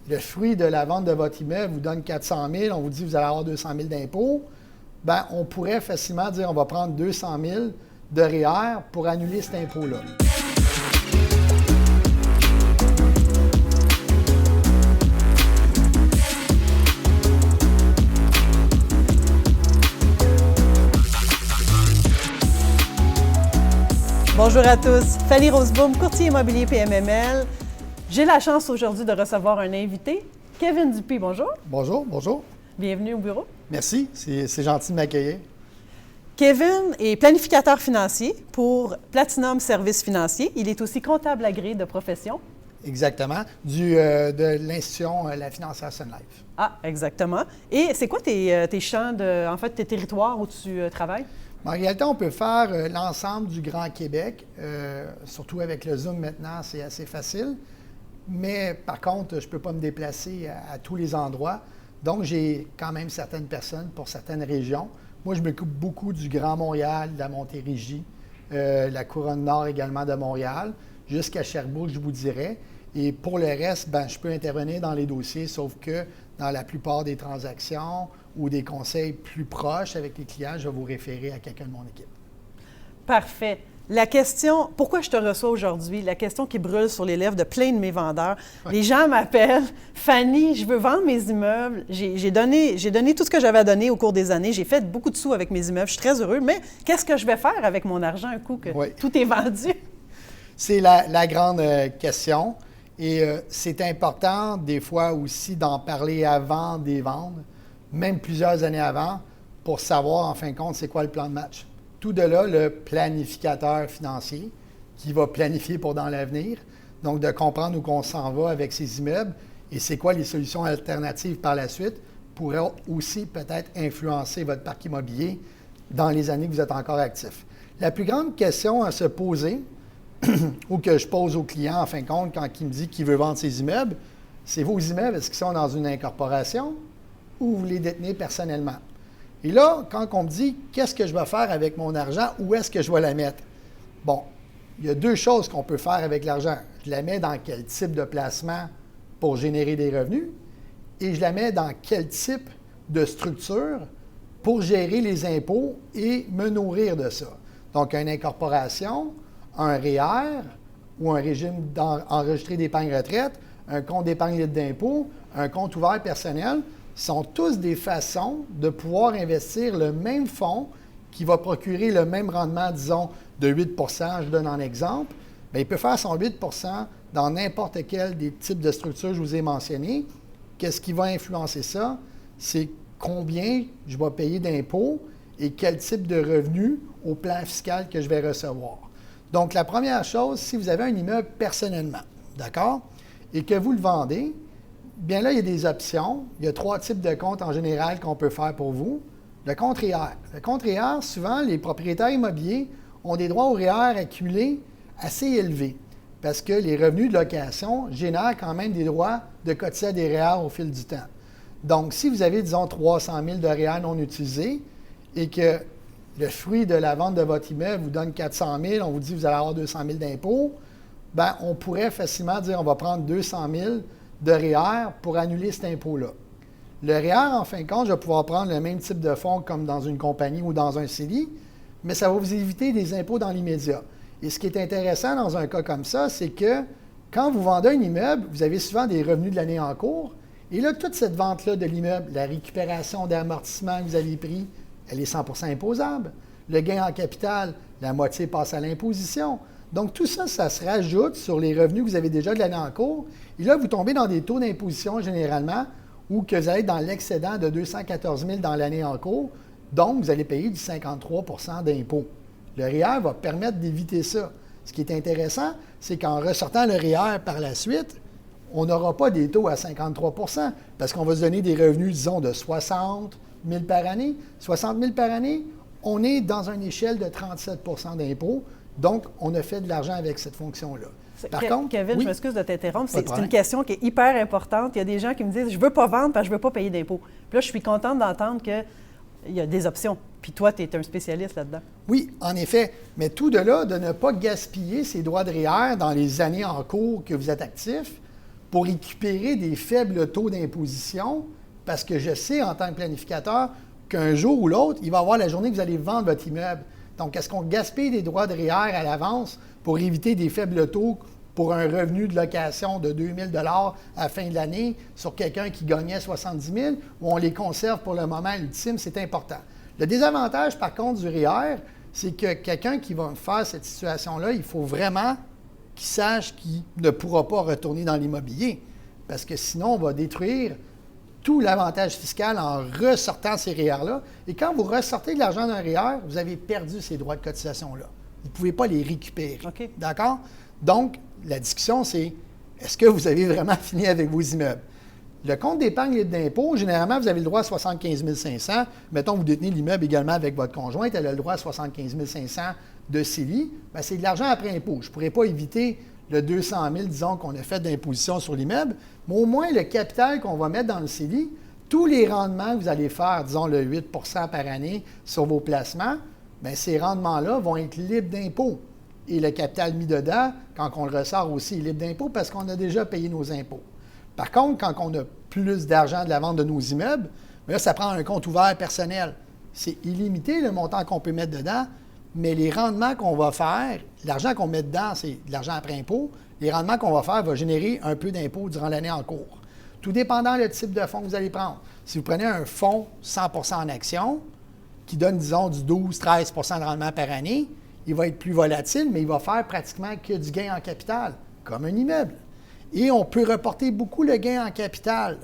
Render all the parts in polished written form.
le fruit de la vente de votre immeuble vous donne 400 000, on vous dit que vous allez avoir 200 000 d'impôts, bien, on pourrait facilement dire on va prendre 200 000 de REER pour annuler cet impôt-là. Bonjour à tous, Fanny Roseboom, courtier immobilier PMML. J'ai la chance aujourd'hui de recevoir un invité, Kevin Dupuis, bonjour. Bonjour, bonjour. Bienvenue au bureau. Merci, c'est gentil de m'accueillir. Kevin est planificateur financier pour Platinum Services Financiers. Il est aussi comptable agréé de profession. Exactement, de l'institution La Financière Sun Life. Ah, exactement. Et c'est quoi tes champs, tes territoires où tu travailles? En réalité, on peut faire l'ensemble du Grand Québec, surtout avec le Zoom maintenant, c'est assez facile. Mais par contre, je ne peux pas me déplacer à tous les endroits. Donc, j'ai quand même certaines personnes pour certaines régions. Moi, je m'occupe beaucoup du Grand Montréal, de la Montérégie, la Couronne Nord également de Montréal, jusqu'à Sherbrooke, je vous dirais. Et pour le reste, ben, je peux intervenir dans les dossiers, sauf que dans la plupart des transactions ou des conseils plus proches avec les clients, je vais vous référer à quelqu'un de mon équipe. Parfait. La question, pourquoi je te reçois aujourd'hui, la question qui brûle sur les lèvres de plein de mes vendeurs, les gens m'appellent, Fanny, je veux vendre mes immeubles, j'ai donné tout ce que j'avais à donner au cours des années, j'ai fait beaucoup de sous avec mes immeubles, je suis très heureux, mais qu'est-ce que je vais faire avec mon argent un coup que tout est vendu? C'est la grande question et c'est important des fois aussi d'en parler avant des ventes, même plusieurs années avant, pour savoir en fin de compte c'est quoi le plan de match. Tout de là, le planificateur financier qui va planifier pour dans l'avenir, donc de comprendre où on s'en va avec ces immeubles et c'est quoi les solutions alternatives par la suite pourrait aussi peut-être influencer votre parc immobilier dans les années que vous êtes encore actif. La plus grande question à se poser, ou que je pose aux clients en fin de compte quand il me dit qu'il veut vendre ses immeubles, c'est vos immeubles, est-ce qu'ils sont dans une incorporation ou vous les détenez personnellement? Et là, quand on me dit « qu'est-ce que je vais faire avec mon argent? Où est-ce que je vais la mettre? » Bon, il y a deux choses qu'on peut faire avec l'argent. Je la mets dans quel type de placement pour générer des revenus et je la mets dans quel type de structure pour gérer les impôts et me nourrir de ça. Donc, une incorporation, un REER ou un régime enregistré d'épargne retraite, un compte d'épargne libre d'impôt, un compte ouvert personnel, sont tous des façons de pouvoir investir le même fonds qui va procurer le même rendement, disons, de 8 je donne un exemple. Bien, il peut faire son 8 dans n'importe quel des types de structures que je vous ai mentionnés. Qu'est-ce qui va influencer ça? C'est combien je vais payer d'impôts et quel type de revenus au plan fiscal que je vais recevoir. Donc, la première chose, si vous avez un immeuble personnellement, d'accord, et que vous le vendez, bien là, il y a des options. Il y a 3 types de comptes en général qu'on peut faire pour vous. Le compte REER. Le compte REER, souvent, les propriétaires immobiliers ont des droits au REER accumulés assez élevés parce que les revenus de location génèrent quand même des droits de cotiser à des REER au fil du temps. Donc, si vous avez, disons, 300 000 de REER non utilisés et que le fruit de la vente de votre immeuble vous donne 400 000, on vous dit que vous allez avoir 200 000 d'impôts, bien, on pourrait facilement dire on va prendre 200 000 de REER pour annuler cet impôt-là. Le REER, en fin de compte, je vais pouvoir prendre le même type de fonds comme dans une compagnie ou dans un CELI, mais ça va vous éviter des impôts dans l'immédiat. Et ce qui est intéressant dans un cas comme ça, c'est que quand vous vendez un immeuble, vous avez souvent des revenus de l'année en cours, et là, toute cette vente-là de l'immeuble, la récupération d'amortissement que vous avez pris, elle est 100 % imposable. Le gain en capital, la moitié passe à l'imposition. Donc, tout ça, ça se rajoute sur les revenus que vous avez déjà de l'année en cours. Et là, vous tombez dans des taux d'imposition généralement où que vous allez être dans l'excédent de 214 000 dans l'année en cours. Donc, vous allez payer du 53 % d'impôt. Le REER va permettre d'éviter ça. Ce qui est intéressant, c'est qu'en ressortant le REER par la suite, on n'aura pas des taux à 53 % parce qu'on va se donner des revenus, disons, de 60 000 par année. 60 000 par année, on est dans une échelle de 37 % d'impôt. Donc, on a fait de l'argent avec cette fonction-là. Par contre, Kevin, je m'excuse de t'interrompre, c'est une question qui est hyper importante. Il y a des gens qui me disent « je ne veux pas vendre parce que je ne veux pas payer d'impôts ». Puis là, je suis contente d'entendre qu'il y a des options. Puis toi, tu es un spécialiste là-dedans. Oui, en effet. Mais tout de là, de ne pas gaspiller ces droits de REER dans les années en cours que vous êtes actif pour récupérer des faibles taux d'imposition, parce que je sais en tant que planificateur qu'un jour ou l'autre, il va y avoir la journée que vous allez vendre votre immeuble. Donc, est-ce qu'on gaspille des droits de REER à l'avance pour éviter des faibles taux pour un revenu de location de 2 000 $ à la fin de l'année sur quelqu'un qui gagnait 70 000 ou on les conserve pour le moment ultime? C'est important. Le désavantage, par contre, du REER, c'est que quelqu'un qui va faire cette situation-là, il faut vraiment qu'il sache qu'il ne pourra pas retourner dans l'immobilier parce que sinon, on va détruire tout l'avantage fiscal en ressortant ces REER-là. Et quand vous ressortez de l'argent d'un REER, vous avez perdu ces droits de cotisation-là. Vous ne pouvez pas les récupérer. OK. D'accord? Donc, la discussion, c'est est-ce que vous avez vraiment fini avec vos immeubles? Le compte d'épargne libre d'impôt, généralement, vous avez le droit à 75 500. Mettons, vous détenez l'immeuble également avec votre conjointe, elle a le droit à 75 500 de CELI. Bien, c'est de l'argent après impôt. Je ne pourrais pas éviter le 200 000, disons, qu'on a fait d'imposition sur l'immeuble, mais au moins le capital qu'on va mettre dans le CELI, tous les rendements que vous allez faire, disons le 8 par année sur vos placements, bien, ces rendements-là vont être libres d'impôt. Et le capital mis dedans, quand on le ressort aussi, est libre d'impôt parce qu'on a déjà payé nos impôts. Par contre, quand on a plus d'argent de la vente de nos immeubles, bien là, ça prend un compte ouvert personnel. C'est illimité le montant qu'on peut mettre dedans, mais les rendements qu'on va faire, l'argent qu'on met dedans, c'est de l'argent après impôt. Les rendements qu'on va faire vont générer un peu d'impôt durant l'année en cours. Tout dépendant le type de fonds que vous allez prendre. Si vous prenez un fonds 100 % en action, qui donne, disons, du 12-13 % de rendement par année, il va être plus volatile, mais il va faire pratiquement que du gain en capital, comme un immeuble. Et on peut reporter beaucoup le gain en capital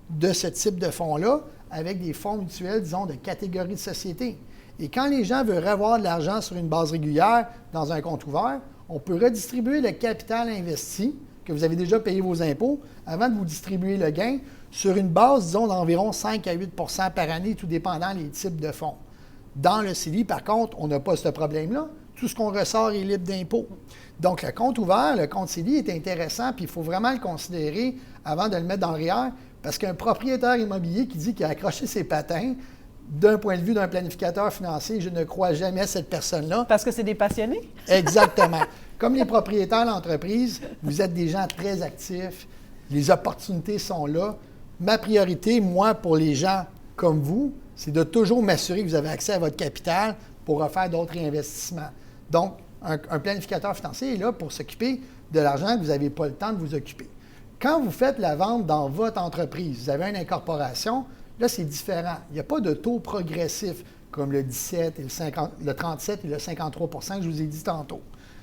de ce type de fonds-là avec des fonds mutuels, disons, de catégorie de société. Et quand les gens veulent revoir de l'argent sur une base régulière dans un compte ouvert, on peut redistribuer le capital investi, que vous avez déjà payé vos impôts, avant de vous distribuer le gain, sur une base, disons, d'environ 5 à 8 % par année, tout dépendant des types de fonds. Dans le CELI, par contre, on n'a pas ce problème-là. Tout ce qu'on ressort est libre d'impôt. Donc, le compte ouvert, le compte CELI est intéressant, puis il faut vraiment le considérer avant de le mettre dans le REER, parce qu'un propriétaire immobilier qui dit qu'il a accroché ses patins, d'un point de vue d'un planificateur financier, je ne crois jamais à cette personne-là. Parce que c'est des passionnés? Exactement. Comme les propriétaires d'entreprise, vous êtes des gens très actifs, les opportunités sont là. Ma priorité, moi, pour les gens comme vous, c'est de toujours m'assurer que vous avez accès à votre capital pour refaire d'autres réinvestissements. Donc, un planificateur financier est là pour s'occuper de l'argent que vous n'avez pas le temps de vous occuper. Quand vous faites la vente dans votre entreprise, vous avez une incorporation, là, c'est différent. Il n'y a pas de taux progressif comme le 17 et le 37 et le 53 % que je vous ai dit tantôt.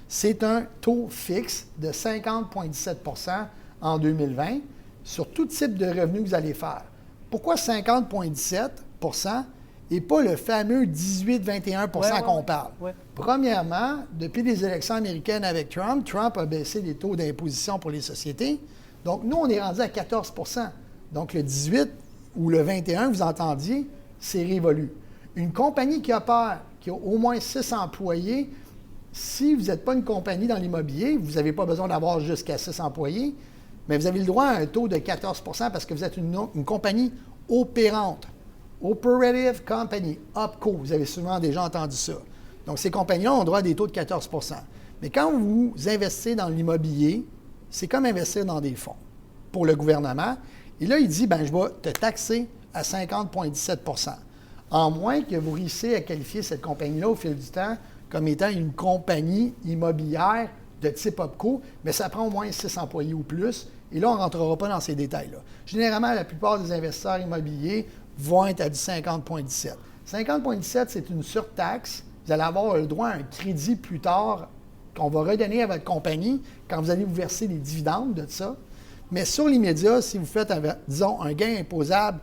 C'est un taux fixe de 50,17 % en 2020 sur tout type de revenu que vous allez faire. Pourquoi 50,17 % et pas le fameux 18-21 % qu'on parle? Ouais. Premièrement, depuis les élections américaines avec Trump, Trump a baissé les taux d'imposition pour les sociétés. Donc, nous, on est rendu à 14 %. Donc, le 18 ou le 21, vous entendiez, c'est révolu. Une compagnie qui opère, qui a au moins 6 employés, si vous n'êtes pas une compagnie dans l'immobilier, vous n'avez pas besoin d'avoir jusqu'à 6 employés, mais vous avez le droit à un taux de 14 % parce que vous êtes une compagnie opérante. Operative Company, OPCO, vous avez souvent déjà entendu ça. Donc, ces compagnies-là ont droit à des taux de 14 %. Mais quand vous investissez dans l'immobilier, c'est comme investir dans des fonds pour le gouvernement. Et là, il dit, bien, je vais te taxer à 50,17 %. En moins que vous réussissiez à qualifier cette compagnie-là au fil du temps comme étant une compagnie immobilière de type OPCO, mais ça prend au moins 6 employés ou plus. Et là, on ne rentrera pas dans ces détails-là. Généralement, la plupart des investisseurs immobiliers vont être à du 50,17. 50,17, c'est une surtaxe. Vous allez avoir le droit à un crédit plus tard qu'on va redonner à votre compagnie quand vous allez vous verser les dividendes de ça. Mais sur l'immédiat, si vous faites, disons, un gain imposable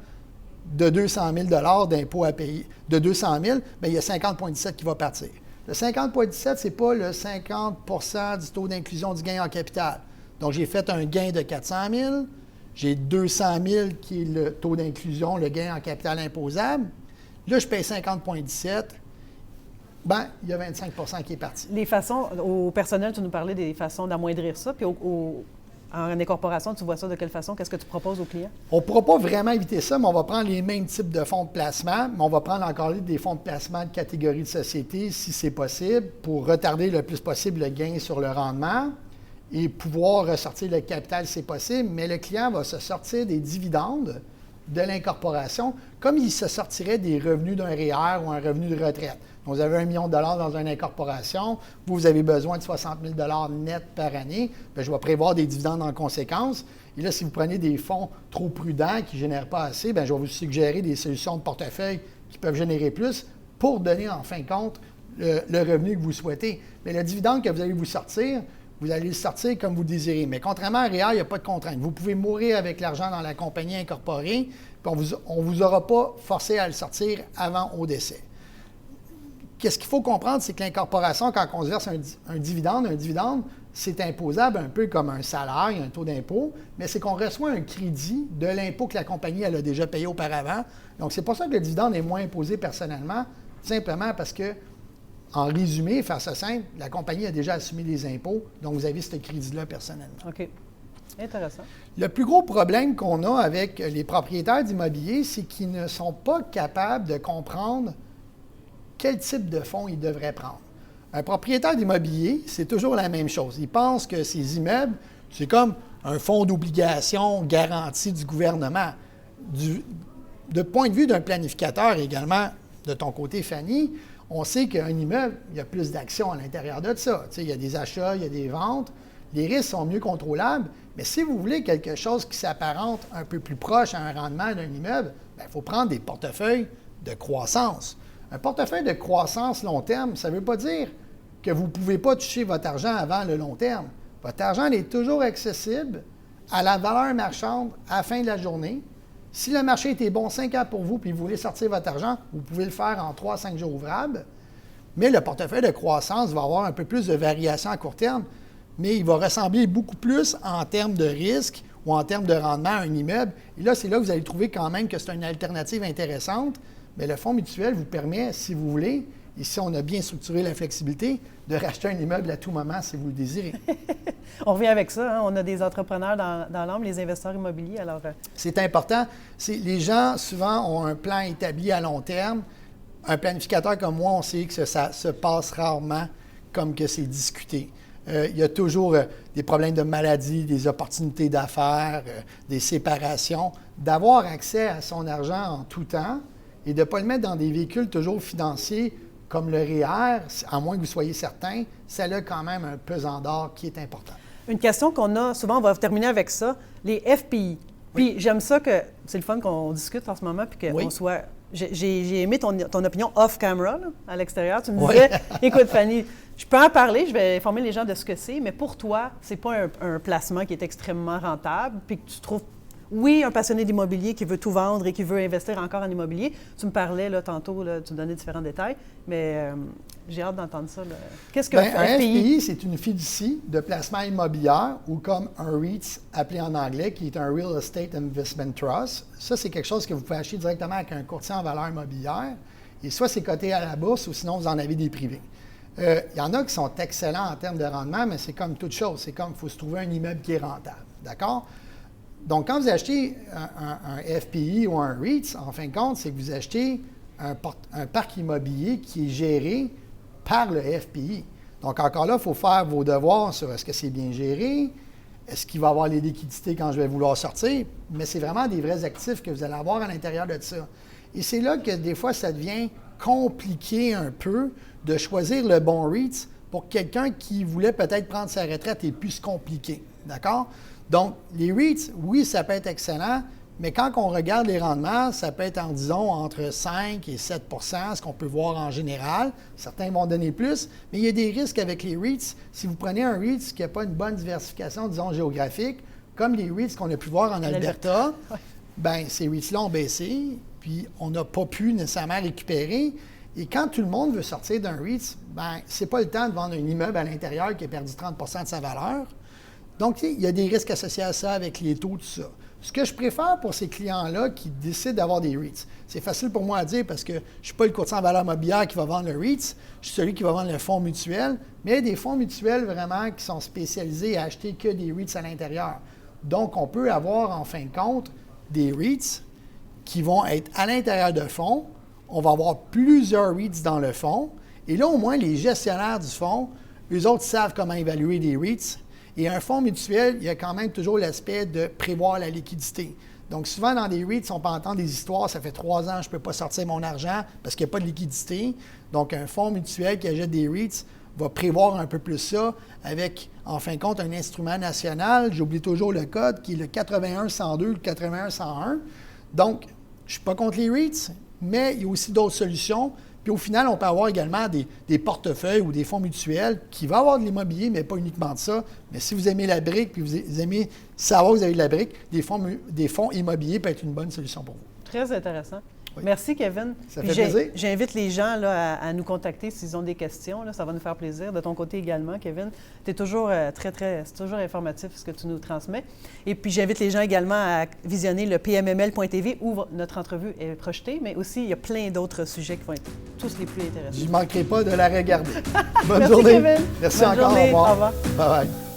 de 200 000 $ d'impôt à payer, de 200 000, bien, il y a 50,17 qui va partir. Le 50,17, ce n'est pas le 50 % du taux d'inclusion du gain en capital. Donc, j'ai fait un gain de 400 000, j'ai 200 000 qui est le taux d'inclusion, le gain en capital imposable. Là, je paye 50,17. Bien, il y a 25 % qui est parti. Les façons, au personnel, tu nous parlais des façons d'amoindrir ça, puis en incorporation, tu vois ça de quelle façon? Qu'est-ce que tu proposes aux clients? On ne pourra pas vraiment éviter ça, mais on va prendre les mêmes types de fonds de placement, mais on va prendre encore des fonds de placement de catégorie de société, si c'est possible, pour retarder le plus possible le gain sur le rendement. et pouvoir ressortir le capital, c'est possible, mais le client va se sortir des dividendes de l'incorporation comme il se sortirait des revenus d'un REER ou un revenu de retraite. Donc, vous avez 1 million de dollars dans une incorporation, vous avez besoin de 60 000 net par année, bien, je vais prévoir des dividendes en conséquence. Et là, si vous prenez des fonds trop prudents qui ne génèrent pas assez, bien, je vais vous suggérer des solutions de portefeuille qui peuvent générer plus pour donner en fin de compte le revenu que vous souhaitez. Mais le dividende que vous allez vous sortir, vous allez le sortir comme vous le désirez. Mais contrairement à REER, il n'y a pas de contrainte. Vous pouvez mourir avec l'argent dans la compagnie incorporée, puis on ne vous aura pas forcé à le sortir avant au décès. Qu'est-ce qu'il faut comprendre, c'est que l'incorporation, quand on se verse un dividende, c'est imposable un peu comme un salaire, il y a un taux d'impôt, mais c'est qu'on reçoit un crédit de l'impôt que la compagnie elle a déjà payé auparavant. Donc, c'est pour ça que le dividende est moins imposé personnellement, simplement parce que, en résumé, faire ça simple, la compagnie a déjà assumé les impôts, donc vous avez ce crédit-là personnellement. OK. Intéressant. Le plus gros problème qu'on a avec les propriétaires d'immobilier, c'est qu'ils ne sont pas capables de comprendre quel type de fonds ils devraient prendre. Un propriétaire d'immobilier, c'est toujours la même chose. Il pense que ses immeubles, c'est comme un fonds d'obligation garanti du gouvernement. De point de vue d'un planificateur également, de ton côté, Fanny, on sait qu'un immeuble, il y a plus d'actions à l'intérieur de ça. Tu sais, il y a des achats, il y a des ventes. Les risques sont mieux contrôlables. Mais si vous voulez quelque chose qui s'apparente un peu plus proche à un rendement d'un immeuble, il faut prendre des portefeuilles de croissance. Un portefeuille de croissance long terme, ça ne veut pas dire que vous ne pouvez pas toucher votre argent avant le long terme. Votre argent est toujours accessible à la valeur marchande à la fin de la journée. Si le marché était bon 5 ans pour vous puis vous voulez sortir votre argent, vous pouvez le faire en 3-5 jours ouvrables. Mais le portefeuille de croissance va avoir un peu plus de variation à court terme, mais il va ressembler beaucoup plus en termes de risque ou en termes de rendement à un immeuble. Et là, c'est là que vous allez trouver quand même que c'est une alternative intéressante. Mais le fonds mutuel vous permet, si vous voulez, et si on a bien structuré la flexibilité, de racheter un immeuble à tout moment si vous le désirez. On revient avec ça. Hein? On a des entrepreneurs dans l'âme, les investisseurs immobiliers. Alors, c'est important. Les gens, souvent, ont un plan établi à long terme. Un planificateur comme moi, on sait que ça se passe rarement comme que c'est discuté. Il y a toujours des problèmes de maladie, des opportunités d'affaires, des séparations. D'avoir accès à son argent en tout temps et de ne pas le mettre dans des véhicules toujours financiers comme le REER, à moins que vous soyez certain, ça a quand même un pesant d'or qui est important. Une question qu'on a, souvent on va terminer avec ça, les FPI. Puis j'aime ça que, c'est le fun qu'on discute en ce moment, puis qu'on soit... J'ai aimé ton opinion off-camera, là, à l'extérieur. Tu me disais, écoute Fanny, je peux en parler, je vais informer les gens de ce que c'est, mais pour toi, c'est pas un placement qui est extrêmement rentable, puis que tu trouves... Oui, un passionné d'immobilier qui veut tout vendre et qui veut investir encore en immobilier. Tu me parlais là, tantôt, là, tu me donnais différents détails, mais j'ai hâte d'entendre ça. Là. Qu'est-ce que un FPI, c'est une fiducie de placement immobilier ou comme un REIT appelé en anglais, qui est un Real Estate Investment Trust. Ça, c'est quelque chose que vous pouvez acheter directement avec un courtier en valeur immobilière. Et soit c'est coté à la bourse ou sinon vous en avez des privés. Il y en a qui sont excellents en termes de rendement, mais c'est comme toute chose. C'est comme il faut se trouver un immeuble qui est rentable. D'accord? Donc, quand vous achetez un FPI ou un REIT, en fin de compte, c'est que vous achetez un parc immobilier qui est géré par le FPI. Donc, encore là, il faut faire vos devoirs sur est-ce que c'est bien géré, est-ce qu'il va y avoir les liquidités quand je vais vouloir sortir, mais c'est vraiment des vrais actifs que vous allez avoir à l'intérieur de ça. Et c'est là que des fois, ça devient compliqué un peu de choisir le bon REIT pour quelqu'un qui voulait peut-être prendre sa retraite et plus se compliquer. D'accord? Donc, les REITs, oui, ça peut être excellent, mais quand on regarde les rendements, ça peut être, disons, entre 5 et 7 ce qu'on peut voir en général. Certains vont donner plus, mais il y a des risques avec les REITs. Si vous prenez un REIT qui n'a pas une bonne diversification, disons, géographique, comme les REITs qu'on a pu voir en Alberta, bien, ces REITs-là ont baissé, puis on n'a pas pu nécessairement récupérer. Et quand tout le monde veut sortir d'un REIT, bien, c'est pas le temps de vendre un immeuble à l'intérieur qui a perdu 30 de sa valeur. Donc, il y a des risques associés à ça avec les taux, tout ça. Ce que je préfère pour ces clients-là qui décident d'avoir des REITs, c'est facile pour moi à dire parce que je ne suis pas le courtier en valeur mobilière qui va vendre le REITs, je suis celui qui va vendre le fonds mutuel, mais il y a des fonds mutuels vraiment qui sont spécialisés à acheter que des REITs à l'intérieur. Donc, on peut avoir en fin de compte des REITs qui vont être à l'intérieur de fonds. On va avoir plusieurs REITs dans le fonds. Et là, au moins, les gestionnaires du fonds, eux autres savent comment évaluer des REITs. Et un fonds mutuel, il y a quand même toujours l'aspect de prévoir la liquidité. Donc, souvent, dans des REITs, on peut entendre des histoires, ça fait 3 ans, je ne peux pas sortir mon argent parce qu'il n'y a pas de liquidité. Donc, un fonds mutuel qui achète des REITs va prévoir un peu plus ça avec, en fin de compte, un instrument national. J'oublie toujours le code, qui est le 81-102, le 81-101. Donc, je ne suis pas contre les REITs, mais il y a aussi d'autres solutions. Puis au final, on peut avoir également des portefeuilles ou des fonds mutuels qui vont avoir de l'immobilier, mais pas uniquement de ça. Mais si vous aimez la brique, puis vous aimez savoir que vous avez de la brique, des fonds immobiliers peuvent être une bonne solution pour vous. Très intéressant. Oui. Merci, Kevin. Ça fait plaisir. J'invite les gens là, à nous contacter s'ils ont des questions. Là, ça va nous faire plaisir. De ton côté également, Kevin. Tu es toujours c'est toujours informatif ce que tu nous transmets. Et puis, j'invite les gens également à visionner le pmml.tv où notre entrevue est projetée, mais aussi, il y a plein d'autres sujets qui vont être tous les plus intéressants. Je ne manquerai pas de la regarder. Bonne Merci, journée. Kevin. Merci Bonne encore. Journée. Au revoir. Au revoir. Bye bye.